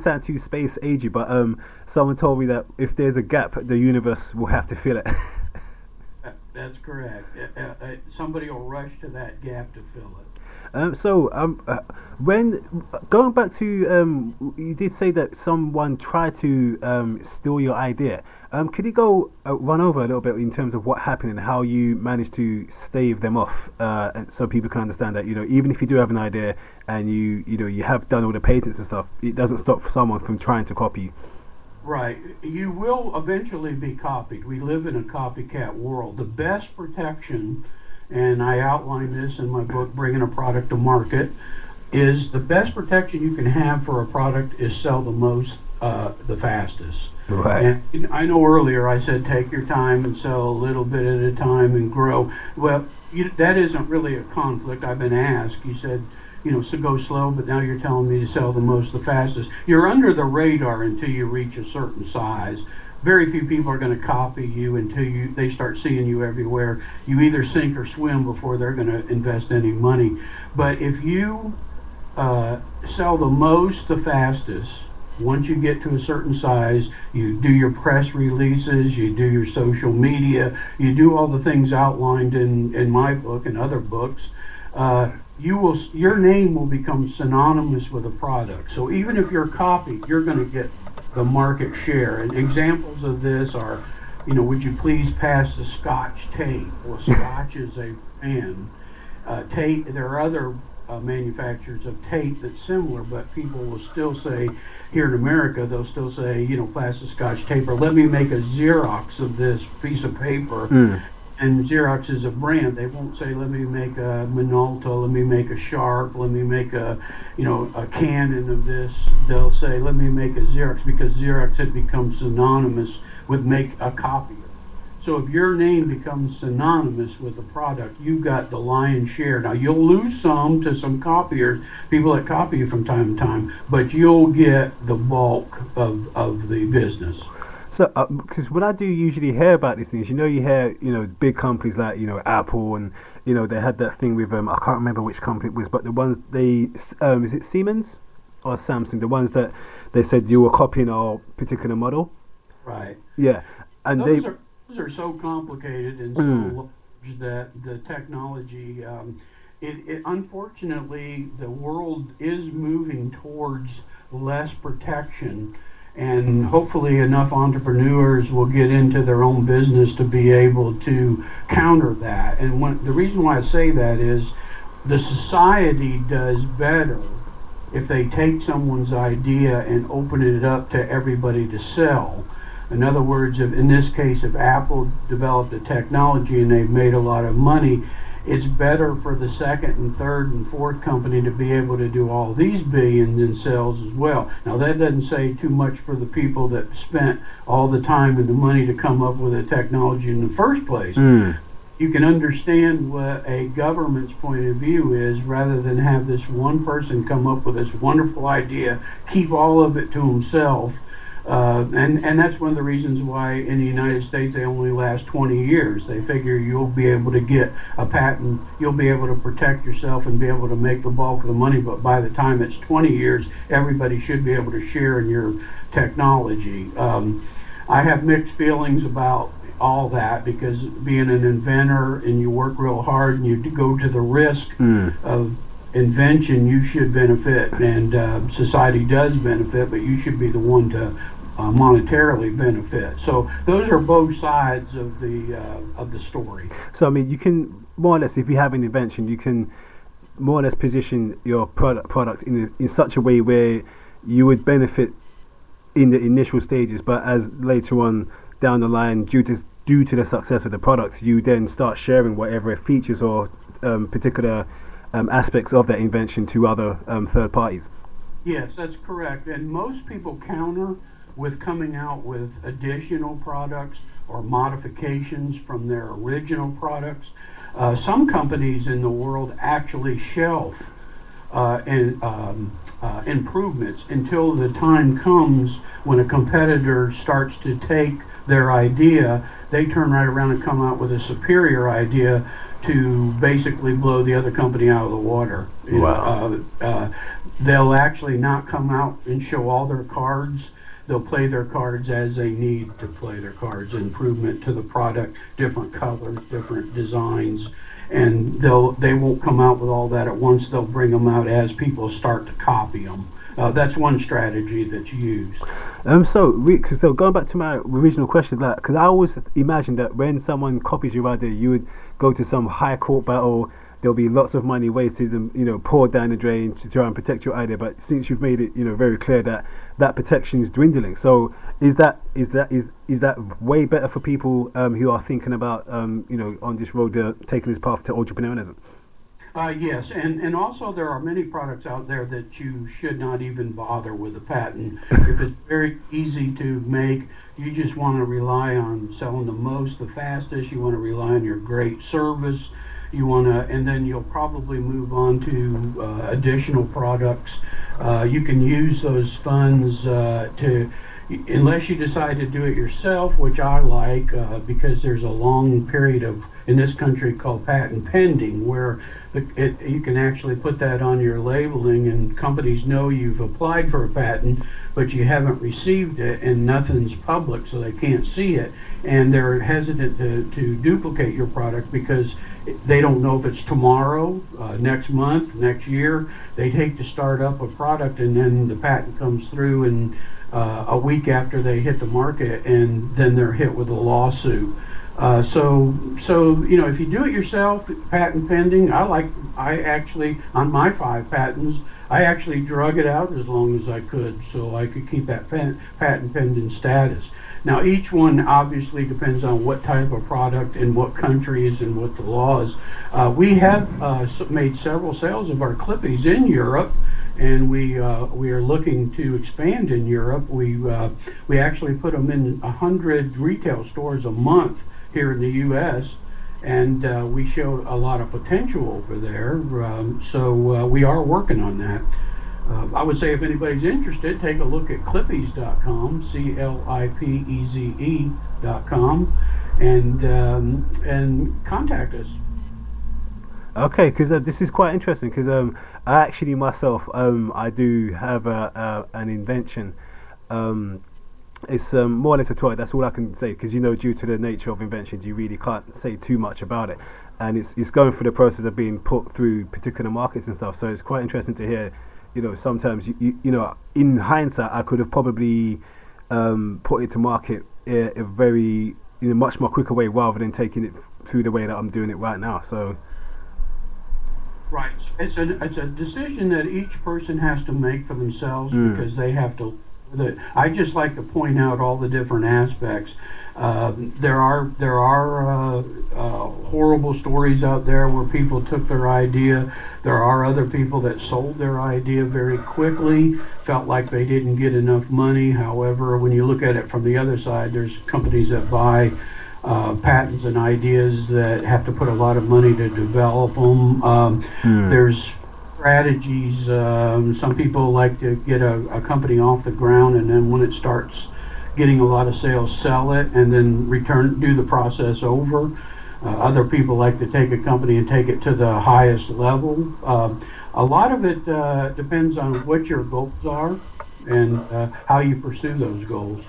sound too space agey, but someone told me that if there's a gap, the universe will have to fill it. That's correct. Somebody will rush to that gap to fill it. When going back to you did say that someone tried to steal your idea. Could you go run over a little bit in terms of what happened and how you managed to stave them off, and so people can understand that even if you do have an idea and you have done all the patents and stuff, it doesn't stop someone from trying to copy you. Right. You will eventually be copied. We live in a copycat world. The best protection, and I outline this in my book, Bringing a Product to Market, is the best protection you can have for a product is sell the most, the fastest. Right. And I know earlier I said take your time and sell a little bit at a time and grow. Well, that isn't really a conflict. I've been asked. You said, so go slow, but now you're telling me to sell the most, the fastest. You're under the radar until you reach a certain size. Very few people are going to copy you until they start seeing you everywhere. You either sink or swim before they're going to invest any money. But if you sell the most, the fastest, once you get to a certain size, you do your press releases, you do your social media, you do all the things outlined in my book and other books, your name will become synonymous with a product. So even if you're copied, you're going to get the market share. And examples of this are, would you please pass the Scotch tape? Well, Scotch is a brand. Tape, there are other manufacturers of tape that's similar, but people will still say, here in America, they'll still say, pass the Scotch tape, or let me make a Xerox of this piece of paper. And Xerox is a brand. They won't say, let me make a Minolta, let me make a Sharp, let me make a Canon of this. They'll say, let me make a Xerox, because Xerox had become synonymous with make a copier. So if your name becomes synonymous with the product, you've got the lion's share. Now, you'll lose some to some copiers, people that copy you from time to time, but you'll get the bulk of the business. So, because when I do usually hear about these things, you hear, big companies like, Apple, and, they had that thing with, I can't remember which company it was, but the ones is it Siemens or Samsung, the ones that they said you were copying our particular model? Right. Yeah. And those are so complicated and so large that the technology, unfortunately, the world is moving towards less protection. And hopefully enough entrepreneurs will get into their own business to be able to counter that. And the reason why I say that is the society does better if they take someone's idea and open it up to everybody to sell. In other words, in this case, if Apple developed a technology and they've made a lot of money, it's better for the second and third and fourth company to be able to do all these billions in sales as well. Now, that doesn't say too much for the people that spent all the time and the money to come up with a technology in the first place. You can understand what a government's point of view is, rather than have this one person come up with this wonderful idea, keep all of it to himself. And that's one of the reasons why in the United States they only last 20 years. They figure you'll be able to get a patent, you'll be able to protect yourself and be able to make the bulk of the money, but by the time it's 20 years, everybody should be able to share in your technology. I have mixed feelings about all that, because being an inventor and you work real hard and you go to the risk of invention, you should benefit, and society does benefit, but you should be the one to monetarily benefit. So those are both sides of the story. So I mean, you can more or less, if you have an invention, you can more or less position your product in such a way where you would benefit in the initial stages, but as later on down the line, due to the success of the product, you then start sharing whatever features or particular aspects of that invention to other third parties. Yes, that's correct. And most people counter with coming out with additional products or modifications from their original products. Some companies in the world actually shelf improvements until the time comes when a competitor starts to take their idea, they turn right around and come out with a superior idea to basically blow the other company out of the water. Wow. They'll actually not come out and show all their cards. They'll play their cards as they need to play their cards. Improvement to the product, different colors, different designs, and they won't come out with all that at once. They'll bring them out as people start to copy them. That's one strategy that's used. So going back to my original question, that because I always imagined that when someone copies your idea, you would go to some high court battle. There'll be lots of money wasted and poured down the drain to try and protect your idea. But since you've made it very clear that that protection is dwindling, so is that way better for people who are thinking about on this road taking this path to entrepreneurialism? Yes, and also there are many products out there that you should not even bother with a patent. If it's very easy to make, you just want to rely on selling the most, the fastest. You want to rely on your great service. You want to, and then you'll probably move on to additional products. You can use those funds unless you decide to do it yourself, which I like because there's a long period in this country called patent pending, where you can actually put that on your labeling and companies know you've applied for a patent, but you haven't received it and nothing's public, so they can't see it, and they're hesitant to duplicate your product because they don't know if it's tomorrow, next month, next year. They hate to start up a product and then the patent comes through and a week after they hit the market, and then they're hit with a lawsuit. So if you do it yourself, patent pending, I actually, on my 5 patents, I actually drug it out as long as I could so I could keep that patent pending status. Now each one obviously depends on what type of product and what countries and what the laws. We have made several sales of our Clippies in Europe, and we are looking to expand in Europe. We actually put them in 100 retail stores a month here in the U.S., and we show a lot of potential over there. So we are working on that. I would say if anybody's interested, take a look at Clippies.com, CLIPEZE.com, and contact us. Okay, because this is quite interesting. Because I actually myself, I do have an invention. It's more or less a toy. That's all I can say. Because due to the nature of inventions, you really can't say too much about it, and it's going through the process of being put through particular markets and stuff. So it's quite interesting to hear. Sometimes in hindsight, I could have probably put it to market a very much more quicker way rather than taking it through the way that I'm doing it right now. So. Right. It's a decision that each person has to make for themselves because they have to. I just like to point out all the different aspects. There are horrible stories out there where people took their idea. There are other people that sold their idea very quickly, felt like they didn't get enough money. However, when you look at it from the other side, there's companies that buy patents and ideas that have to put a lot of money to develop them. There's strategies. Some people like to get a company off the ground, and then when it starts getting a lot of sales, sell it, and then do the process over. Other people like to take a company and take it to the highest level. A lot of it depends on what your goals are and how you pursue those goals.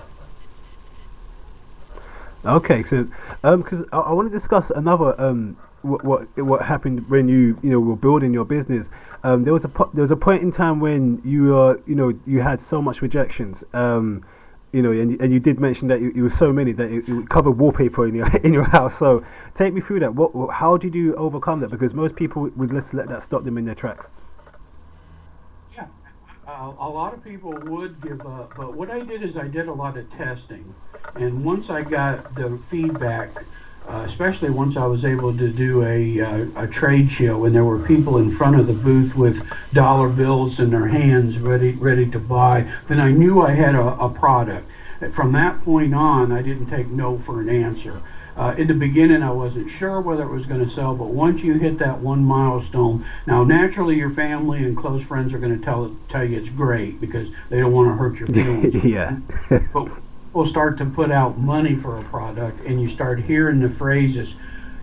Okay, so because I want to discuss another what happened when you were building your business. There was a point in time when you had so much rejections. And you did mention that it was so many that it would cover wallpaper in your house. So take me through that. How did you overcome that? Because most people would just let that stop them in their tracks. Yeah, a lot of people would give up. But what I did is I did a lot of testing, and once I got the feedback, especially once I was able to do a trade show and there were people in front of the booth with dollar bills in their hands ready to buy, then I knew I had a product. From that point on, I didn't take no for an answer. In the beginning, I wasn't sure whether it was going to sell, but once you hit that one milestone, now naturally your family and close friends are going to tell you it's great because they don't want to hurt your feelings. Yeah. people start to put out money for a product and you start hearing the phrases,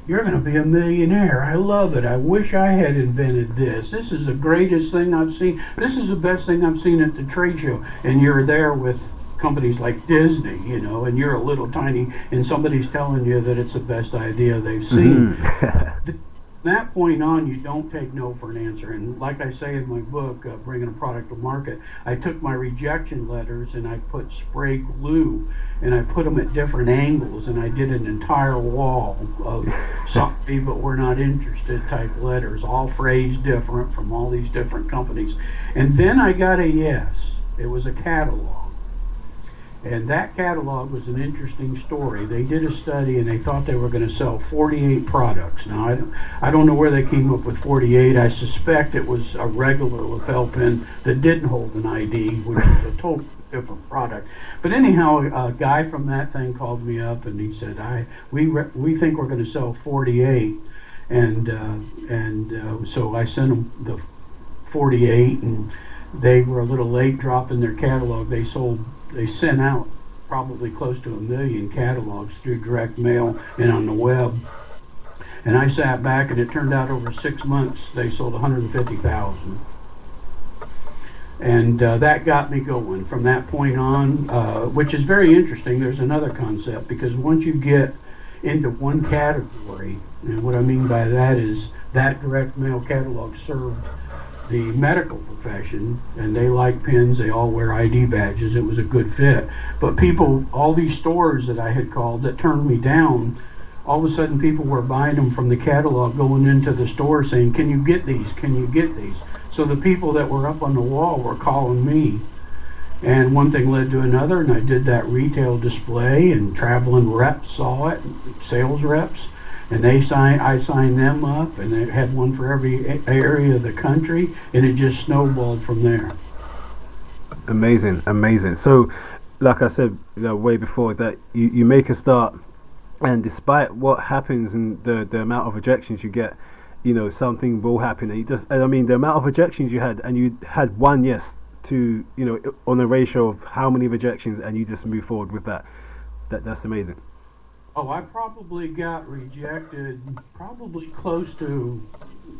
"You're going to be a millionaire. I love it. I wish I had invented this. This is the greatest thing I've seen. This is the best thing I've seen at the trade show." And you're there with companies like Disney, and you're a little tiny, and somebody's telling you that it's the best idea they've seen. From that point on, you don't take no for an answer. And like I say in my book, Bringing a Product to Market, I took my rejection letters and I put spray glue and I put them at different angles, and I did an entire wall of "sorry, but we're not interested" type letters, all phrased different from all these different companies. And then I got a yes. It was a catalog. And that catalog was an interesting story. They did a study and they thought they were going to sell 48 products. Now, I don't know where they came up with 48. I suspect it was a regular lapel pin that didn't hold an ID, which is a totally different product. But anyhow, a guy from that thing called me up and he said, we think we're going to sell 48. So I sent them the 48, and they were a little late dropping their catalog. They sent out probably close to 1 million catalogs through direct mail and on the web. And I sat back, and it turned out over 6 months they sold 150,000. And that got me going. From that point on, which is very interesting, there's another concept, because once you get into one category, and what I mean by that is that direct mail catalog served the medical profession, and they like pins, they all wear ID badges, it was a good fit. But people, all these stores that I had called that turned me down, all of a sudden people were buying them from the catalog, going into the store saying, "Can you get these? Can you get these?" So the people that were up on the wall were calling me. And one thing led to another, and I did that retail display, and traveling reps saw it, sales reps. And I signed them up, and they had one for every area of the country, and it just snowballed from there. Amazing. So, like I said, way before that, you make a start, and despite what happens and the amount of rejections you get, something will happen. And the amount of rejections you had, and you had one yes to, on a ratio of how many rejections, and you just move forward with that. That's amazing. Oh, I probably got rejected probably close to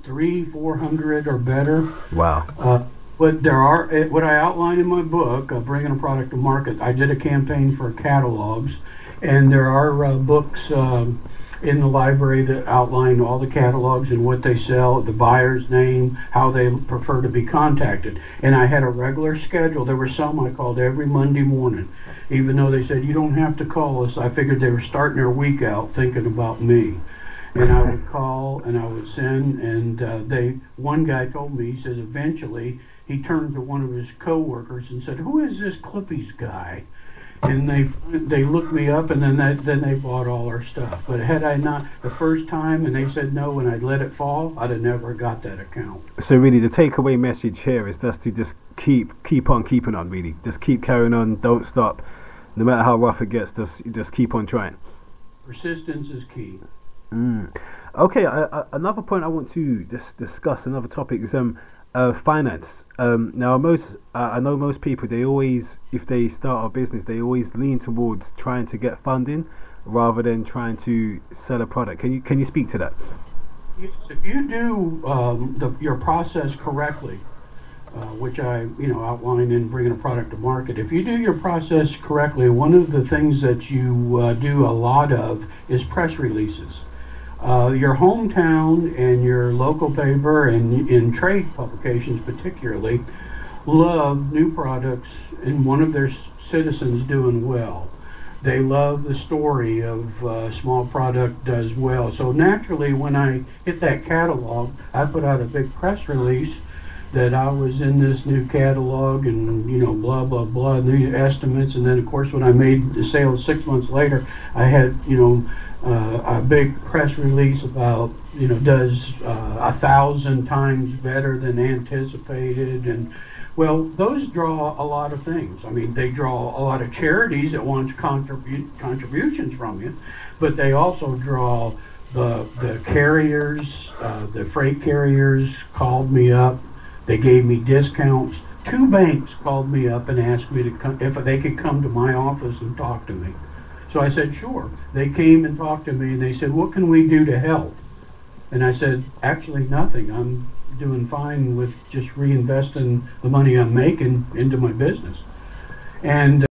300-400 or better. Wow. But there are, what I outline in my book, Bringing a Product to Market, I did a campaign for catalogs, and there are books in the library that outline all the catalogs and what they sell, the buyer's name, how they prefer to be contacted. And I had a regular schedule. There were some I called every Monday morning. Even though they said, "You don't have to call us," I figured they were starting their week out thinking about me. And I would call and I would send, and one guy told me, he said eventually he turned to one of his co-workers and said, "Who is this Clippy's guy?" And they looked me up, and then they bought all our stuff. But had I not, the first time, and they said no, and I'd let it fall, I'd have never got that account. So really, the takeaway message here is just to just keep on keeping on. Really, just keep carrying on. Don't stop. No matter how rough it gets, just keep on trying. Persistence is key. Okay, another point I want to discuss, another topic, is finance. Now, I know most people, they always, if they start a business, they always lean towards trying to get funding rather than trying to sell a product. Can you speak to that? Yes, if you do your process correctly, which I outline in Bringing a Product to Market. If you do your process correctly, one of the things that you do a lot of is press releases. Your hometown and your local paper and in trade publications particularly love new products and one of their citizens doing well. They love the story of a small product does well. So naturally, when I hit that catalog, I put out a big press release that I was in this new catalog and, blah, blah, blah, new estimates. And then, of course, when I made the sales 6 months later, I had, a big press release about, does 1,000 times better than anticipated. And, well, those draw a lot of things. I mean, they draw a lot of charities that want contributions from you, but they also draw the carriers, the freight carriers called me up. They gave me discounts. 2 banks called me up and asked me to come, if they could come to my office and talk to me. So I said, sure. They came and talked to me, and they said, what can we do to help? And I said, actually nothing. I'm doing fine with just reinvesting the money I'm making into my business. And